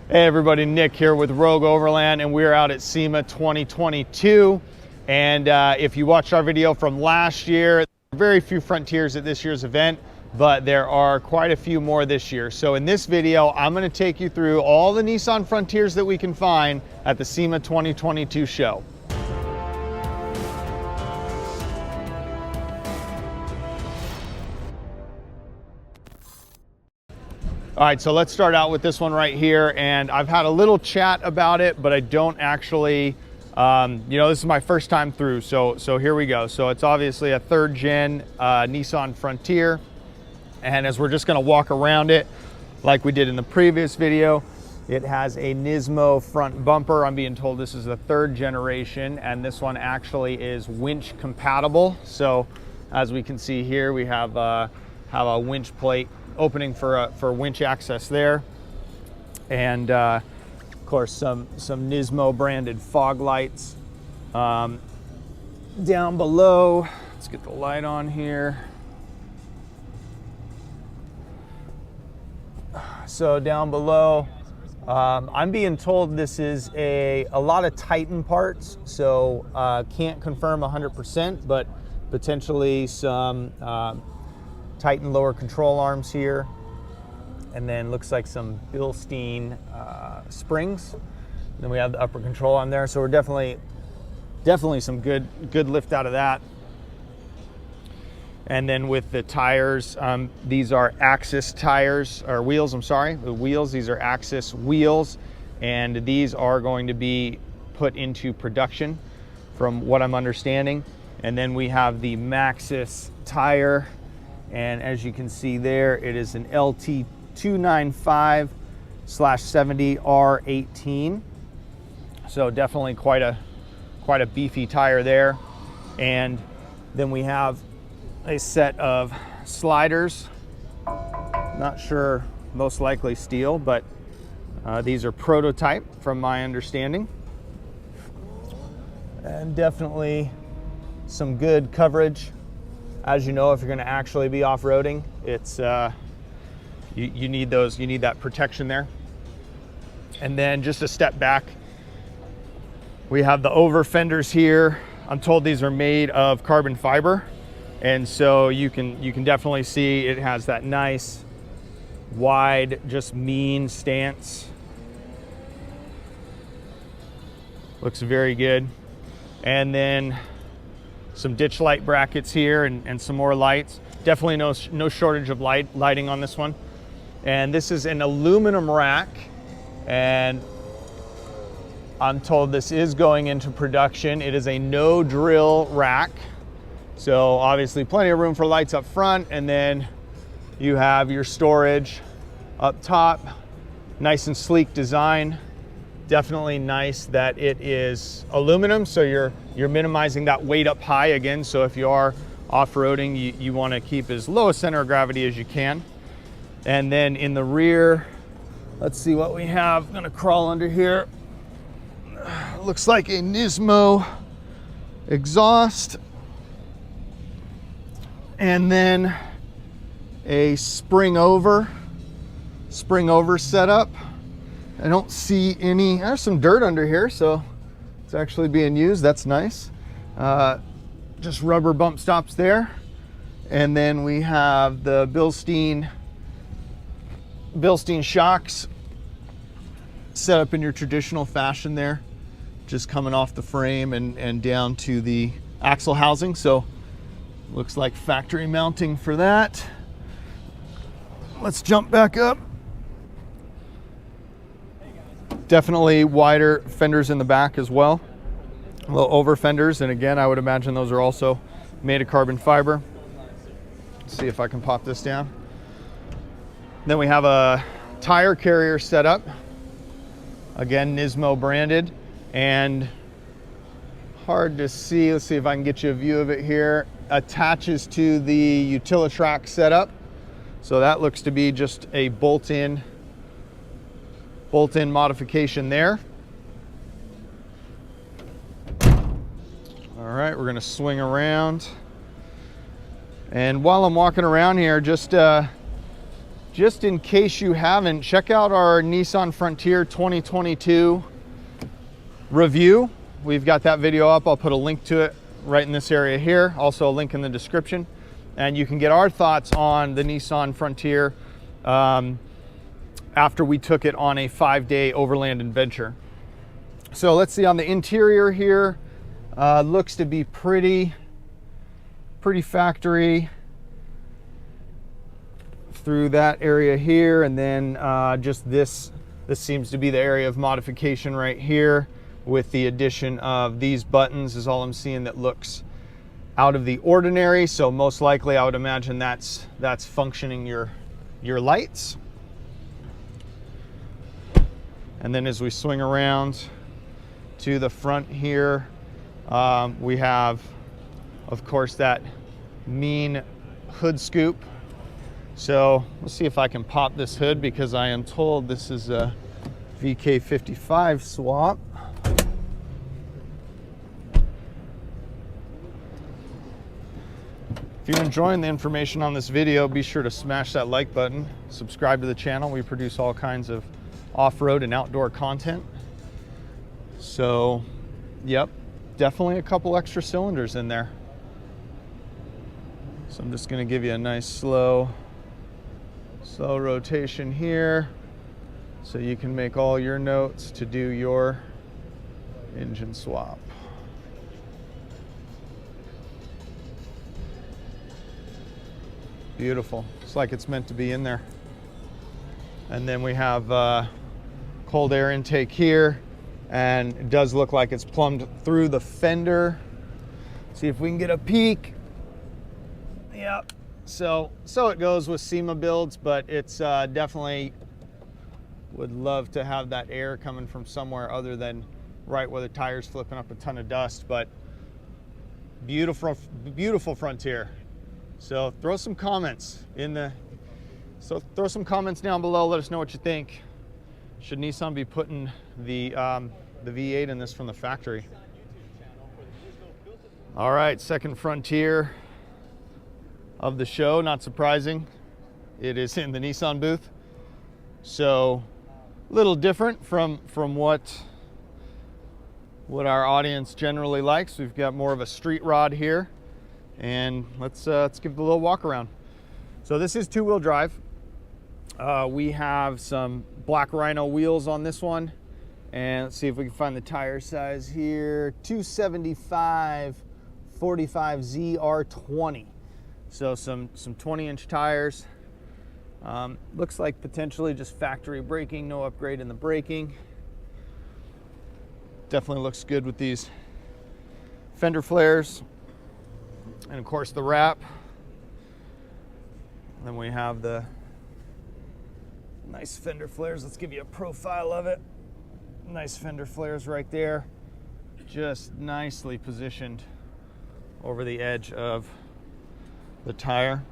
Hey everybody, Nick here with Rogue Overland, and we're out at SEMA 2022. And if you watched our video from last year, very few Frontiers at this year's event, but there are quite a few more this year. So in this video, I'm going to take you through all the Nissan Frontiers that we can find at the SEMA 2022 show. All right, so let's start out with this one right here. And I've had a little chat about it, but I don't actually, this is my first time through. So here we go. So it's obviously a third gen Nissan Frontier. And as we're just gonna walk around it, like we did in the previous video, it has a Nismo front bumper. I'm being told this is the third generation, and this one actually is winch compatible. So as we can see here, we have a winch plate opening for winch access there, and of course some Nismo branded fog lights. Down below, let's get the light on here. So down below, I'm being told this is a lot of Titan parts, so can't confirm 100%, but potentially some Titan lower control arms here, and then looks like some Bilstein springs. And then we have the upper control arm there, so we're definitely some good lift out of that. And then with the tires, these are Axis tires, or wheels, I'm sorry, the wheels, these are Axis wheels, and these are going to be put into production from what I'm understanding. And then we have the Maxxis tire, and as you can see there, it is an LT295/70R18. So definitely quite a beefy tire there. And then we have a set of sliders. Not sure, most likely steel, but these are prototype from my understanding. And definitely some good coverage. As you know, if you're going to actually be off-roading, it's you need that protection there. And then just a step back, we have the over fenders here. I'm told these are made of carbon fiber, and so you can definitely see it has that nice wide, just mean stance. Looks very good. And then some ditch light brackets here, and some more lights. Definitely no shortage of lighting on this one. And this is an aluminum rack, and I'm told this is going into production. It is a no drill rack, so obviously plenty of room for lights up front, and then you have your storage up top. Nice and sleek design. Definitely nice that it is aluminum, so you're minimizing that weight up high again. So if you are off-roading, you want to keep as low a center of gravity as you can. And then in the rear, let's see what we have. I'm gonna crawl under here. Looks like a Nismo exhaust, and then a spring over setup. I don't see any, there's some dirt under here, so it's actually being used. That's nice. Just rubber bump stops there. And then we have the Bilstein shocks set up in your traditional fashion there, just coming off the frame and down to the axle housing. So looks like factory mounting for that. Let's jump back up. Definitely wider fenders in the back as well. Little over fenders, and again, I would imagine those are also made of carbon fiber. Let's see if I can pop this down. Then we have a tire carrier set up. Again, Nismo branded, and hard to see. Let's see if I can get you a view of it here. Attaches to the Utilitrack setup. So that looks to be just a bolt-in modification there. All right, we're gonna swing around. And while I'm walking around here, just just in case you haven't, check out our Nissan Frontier 2022 review. We've got that video up. I'll put a link to it right in this area here. Also a link in the description. And you can get our thoughts on the Nissan Frontier after we took it on a 5-day overland adventure. So let's see on the interior here. Looks to be pretty factory through that area here, and then just this seems to be the area of modification right here, with the addition of these buttons is all I'm seeing that looks out of the ordinary. So most likely I would imagine that's functioning your lights. And then as we swing around to the front here, we have, of course, that mean hood scoop. So let's see if I can pop this hood, because I am told this is a VK55 swap. If you're enjoying the information on this video, be sure to smash that like button, subscribe to the channel. We produce all kinds of off-road and outdoor content. So, yep, definitely a couple extra cylinders in there. So I'm just going to give you a nice slow rotation here, so you can make all your notes to do your engine swap. Beautiful. It's like it's meant to be in there. And then we have cold air intake here, and it does look like it's plumbed through the fender. See if we can get a peek. Yep. So it goes with SEMA builds, but it's definitely would love to have that air coming from somewhere other than right where the tire's flipping up a ton of dust. But beautiful Frontier. So throw some comments throw some comments down below. Let us know what you think. Should Nissan be putting the V8 in this from the factory? All right, second Frontier of the show. Not surprising, it is in the Nissan booth. So a little different from what our audience generally likes. We've got more of a street rod here, and let's give it a little walk around. So this is 2-wheel drive. We have some black Rhino wheels on this one, and let's see if we can find the tire size here. 275 45 ZR20. So some 20-inch tires. Looks like potentially just factory braking, no upgrade in the braking. Definitely looks good with these fender flares, and of course the wrap. Then we have the nice fender flares. Let's give you a profile of it. Nice fender flares right there, just nicely positioned over the edge of the tire.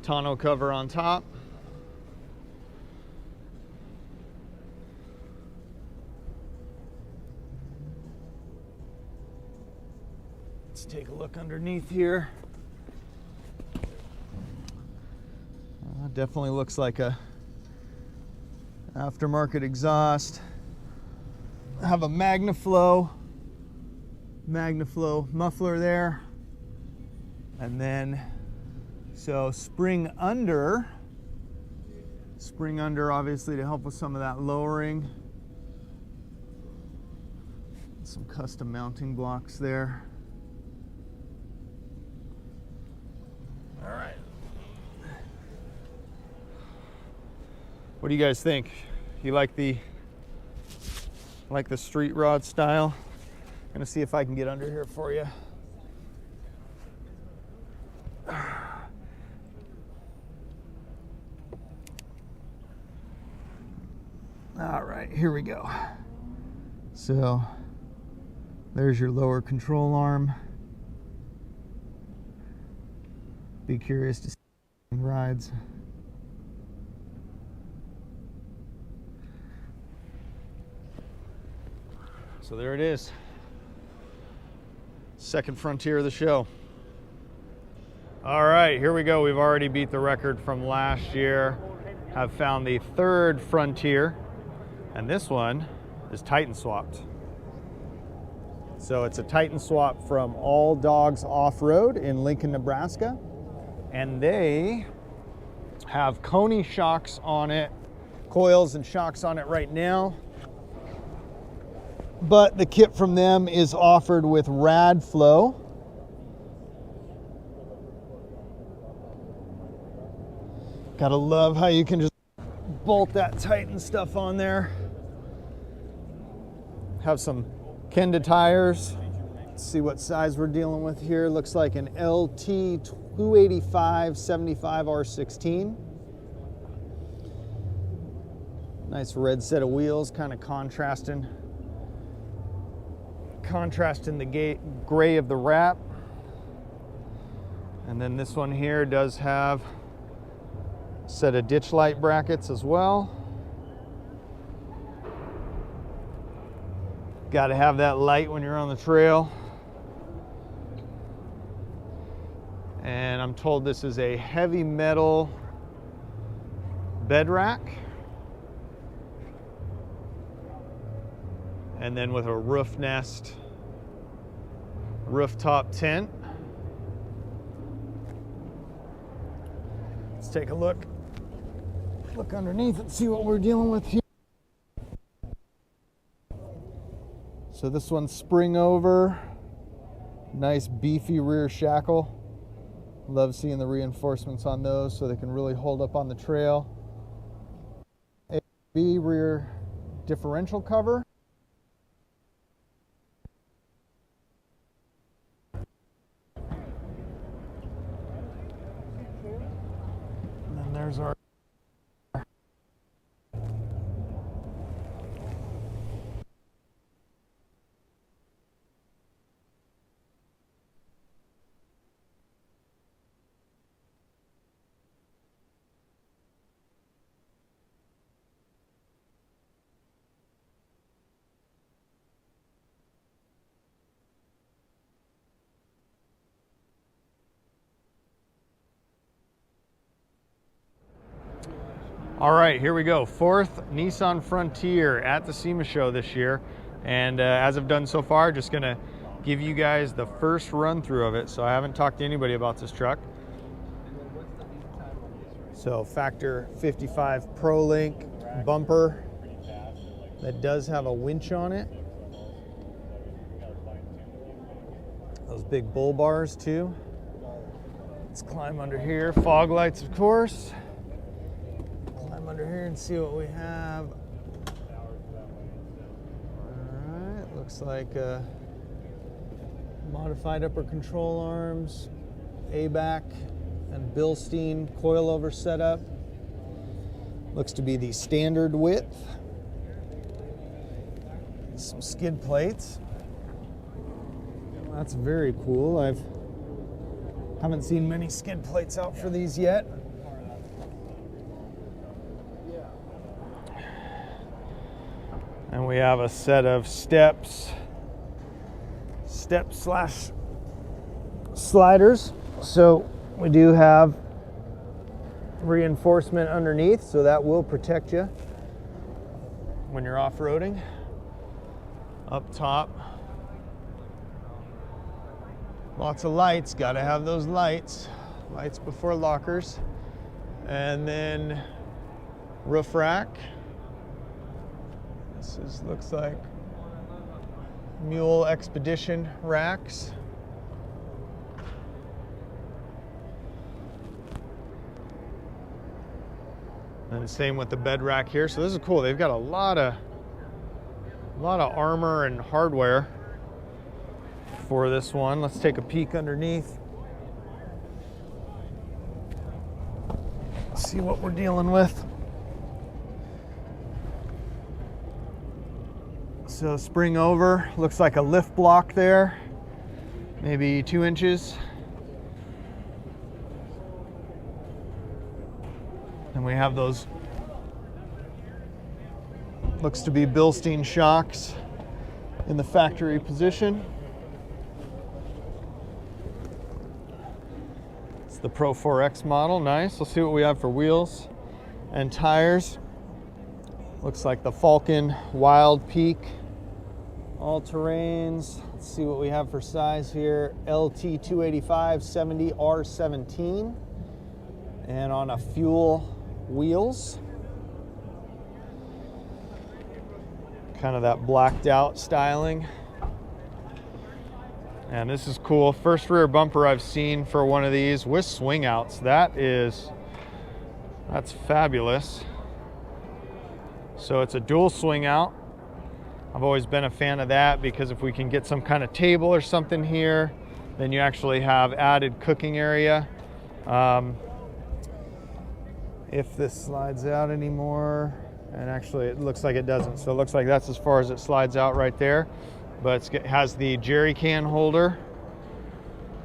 Tonneau cover on top. Let's take a look underneath here. Definitely looks like a aftermarket exhaust. Have a MagnaFlow muffler there, and then so spring under obviously to help with some of that lowering. Some custom mounting blocks there. All right. What do you guys think? You like the street rod style? I'm gonna see if I can get under here for you. All right, here we go. So there's your lower control arm. Be curious to see rides. So there it is. Second Frontier of the show. All right, here we go. We've already beat the record from last year. Have found the third Frontier, and this one is Titan swapped. So it's a Titan swap from All Dogs Off-Road in Lincoln, Nebraska. And they have Coney shocks on it, coils and shocks on it right now. But the kit from them is offered with Rad Flow. Gotta love how you can just bolt that Titan stuff on there. Have some Kenda tires. Let's see what size we're dealing with here. Looks like an LT 285 75 R16. Nice red set of wheels, kind of contrasting the gray of the wrap. And then this one here does have a set of ditch light brackets as well. Got to have that light when you're on the trail. And I'm told this is a heavy metal bed rack. And then with a roof nest, rooftop tent. Let's take a look underneath and see what we're dealing with here. So this one's spring over, nice beefy rear shackle. Love seeing the reinforcements on those so they can really hold up on the trail. A B rear differential cover. And then there's our All right, here we go. Fourth Nissan Frontier at the SEMA Show this year. And as I've done so far, just gonna give you guys the first run through of it. So I haven't talked to anybody about this truck. So factor 55 ProLink bumper that does have a winch on it. Those big bull bars too. Let's climb under here. Fog lights, of course. Under here and see what we have. Alright, looks like modified upper control arms, ABAC and Bilstein coilover setup. Looks to be the standard width. Some skid plates. That's very cool. Haven't seen many skid plates out for these yet. And we have a set of steps slash sliders. So we do have reinforcement underneath, so that will protect you when you're off-roading. Up top, lots of lights, gotta have those lights before lockers. And then roof rack. This looks like Mule Expedition racks. And same with the bed rack here. So this is cool. They've got a lot of armor and hardware for this one. Let's take a peek underneath. See what we're dealing with. So spring over, looks like a lift block there, maybe 2 inches. And we have those, looks to be Bilstein shocks in the factory position. Let's the Pro 4X model. Nice. Let's see what we have for wheels and tires. Looks like the Falcon Wild Peak all-terrains. Let's see what we have for size here. LT 285 70 R17, and on a fuel wheels. Kind of that blacked out styling. And this is cool. First rear bumper I've seen for one of these with swing outs. That's fabulous. So it's a dual swing out. I've always been a fan of that because if we can get some kind of table or something here, then you actually have added cooking area. If this slides out anymore, and actually it looks like it doesn't. So it looks like that's as far as it slides out right there. But it has the jerry can holder.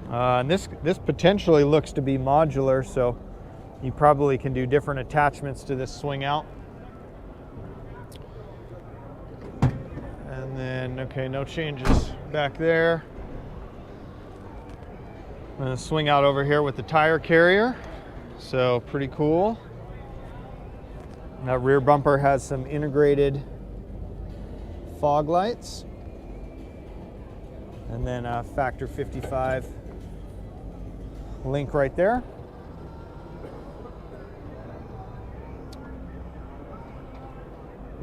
And this potentially looks to be modular, so you probably can do different attachments to this swing out. And then, okay, no changes back there. I'm gonna swing out over here with the tire carrier. So pretty cool. That rear bumper has some integrated fog lights. And then a factor 55 link right there.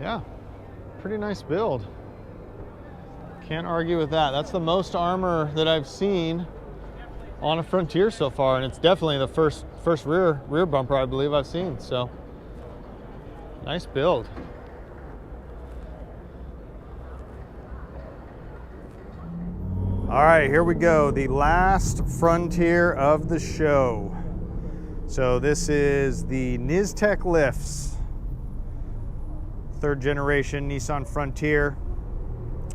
Yeah, pretty nice build. Can't argue with that. That's the most armor that I've seen on a Frontier so far, and it's definitely the first rear bumper I believe I've seen. So nice build. All right, here we go. The last Frontier of the show. So this is the Nisstec lifts. 3rd generation Nissan Frontier.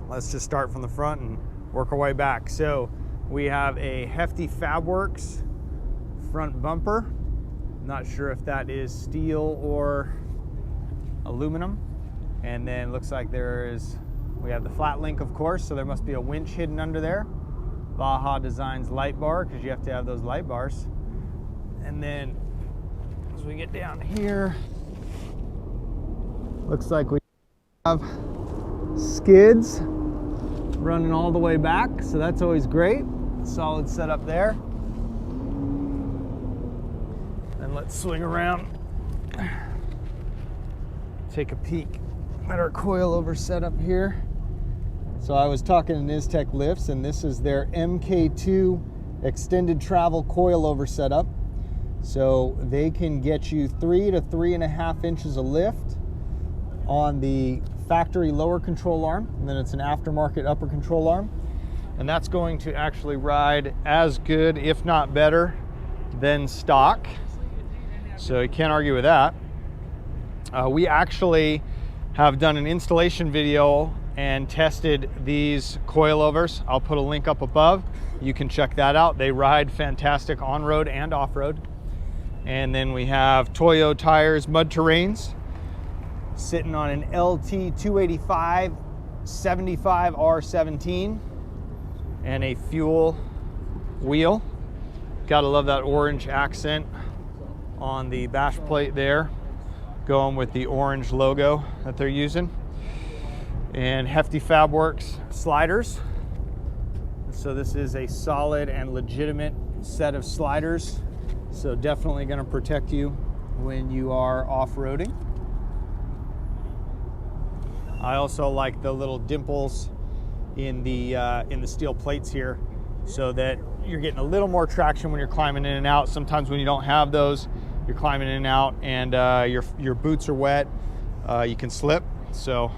Let's just start from the front and work our way back. So we have a hefty Fabworks front bumper. Not sure if that is steel or aluminum. And then looks like we have the flat link, of course, so there must be a winch hidden under there. Baja Designs light bar, because you have to have those light bars. And then as we get down here, looks like we have skids running all the way back, so that's always great. Solid setup there. And let's swing around, take a peek at our coilover setup here. So I was talking to Nisstec lifts, and this is their MK2 extended travel coilover setup. So they can get you 3 to 3.5 inches of lift on the factory lower control arm, and then it's an aftermarket upper control arm. And that's going to actually ride as good, if not better, than stock. So you can't argue with that. We actually have done an installation video and tested these coilovers. I'll put a link up above. You can check that out. They ride fantastic on-road and off-road. And then we have Toyo tires, mud terrains, sitting on an LT 285 75 R17 and a fuel wheel. Gotta love that orange accent on the bash plate there, going with the orange logo that they're using. And hefty Fabworks sliders. So this is a solid and legitimate set of sliders. So definitely going to protect you when you are off-roading. I also like the little dimples in the steel plates here, so that you're getting a little more traction when you're climbing in and out. Sometimes when you don't have those, you're climbing in and out, and your boots are wet, you can slip. So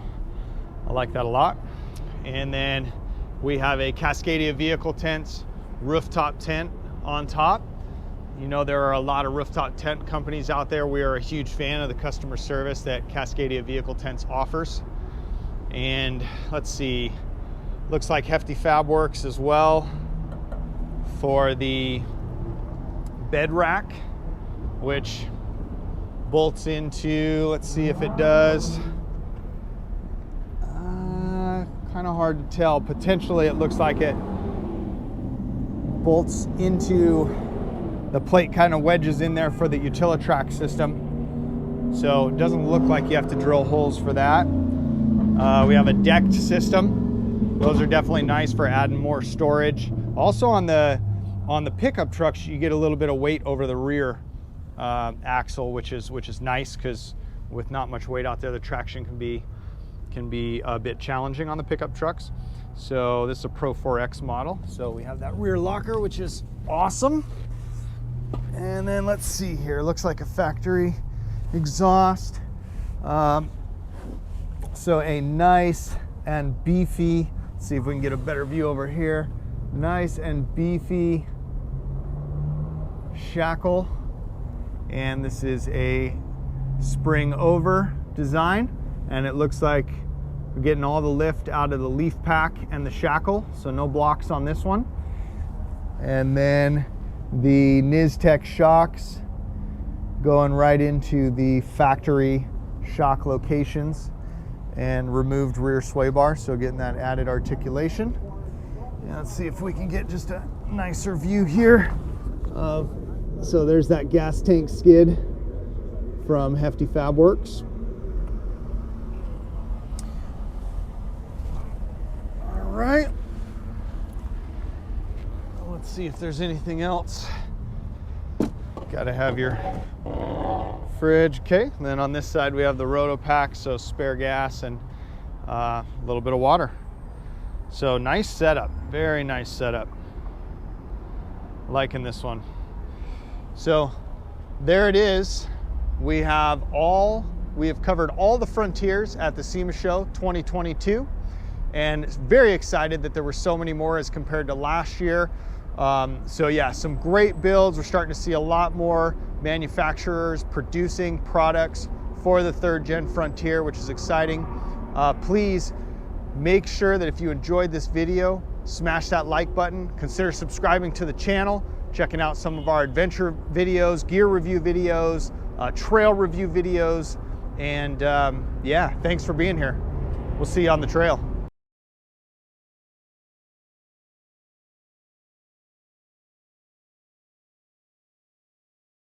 I like that a lot. And then we have a Cascadia Vehicle Tents rooftop tent on top. You know, there are a lot of rooftop tent companies out there. We are a huge fan of the customer service that Cascadia Vehicle Tents offers. And let's see, looks like hefty Fabworks as well for the bed rack, which bolts into, let's see if it does. Kind of hard to tell. Potentially it looks like it bolts into The plate kind of wedges in there for the Utilitrack system. So it doesn't look like you have to drill holes for that. We have a decked system. Those are definitely nice for adding more storage. Also on the pickup trucks, you get a little bit of weight over the rear axle, which is nice, because with not much weight out there, the traction can be a bit challenging on the pickup trucks. So this is a Pro 4X model. So we have that rear locker, which is awesome. And then let's see here, looks like a factory exhaust. So a nice and beefy, let's see if we can get a better view over here. Nice and beefy shackle. And this is a spring over design. And it looks like we're getting all the lift out of the leaf pack and the shackle. So no blocks on this one. And then the Nisstec shocks going right into the factory shock locations, and removed rear sway bar, so getting that added articulation. And let's see if we can get just a nicer view here. So there's that gas tank skid from Hefty Fab Works. All right. Let's see if there's anything else. Got to have your fridge. Okay, and then on this side we have the roto pack, so spare gas and a little bit of water. So nice setup, very nice setup. Liking this one. So there it is. We have covered all the Frontiers at the SEMA Show 2022, and very excited that there were so many more as compared to last year. So yeah, some great builds. We're starting to see a lot more manufacturers producing products for the 3rd Gen Frontier, which is exciting. Please make sure that if you enjoyed this video, smash that like button. Consider subscribing to the channel, checking out some of our adventure videos, gear review videos, trail review videos, and yeah, thanks for being here. We'll see you on the trail.